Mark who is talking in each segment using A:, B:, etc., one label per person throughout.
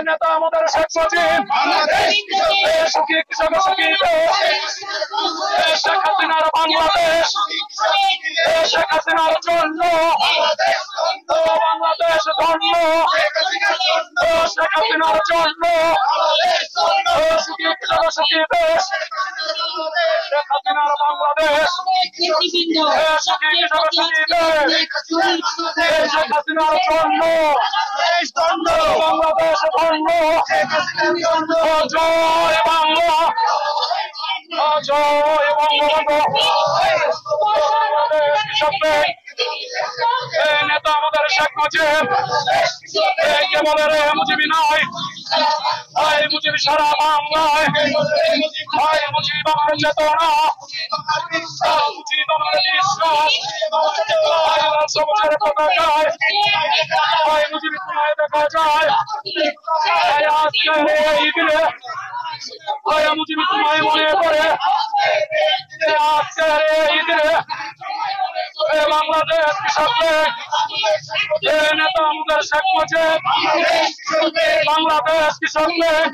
A: নেতা আমাদের শেখ মুজিব শেখ হাসিনার বাংলাদেশ শেখ হাসিনার জন্য বাংলাদেশ ধন্য শেখ হাসিনার জন্য সুখী দেশ শেখ হাসিনার বাংলাদেশ শেখ হাসিনার জন্য বাংলাদেশ ধন্য জয় বাংলা জয় বঙ্গবন্ধু নেতা আমাদের শেখ মুজিব কে বলে রে মুজিবি নয় ভাই মুজিব সারা বাংলায় ভাই মুজিব আমার চেতনা মুজিব আমার বিশ্বাস সবুজের পতাকায় ভাই মুজিব তোমায় দেখা যায় আজকে এই দিনে ভাই মুজিব তোমায় মনে করে আজকের এই দিনে বাংলাদেশ কৃষক লীগ নেতা আমাদের শেখ মুজিব বাংলাদেশ কৃষক লীগ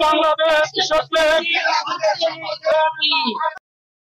A: বাংলাদেশ কৃষক লীগ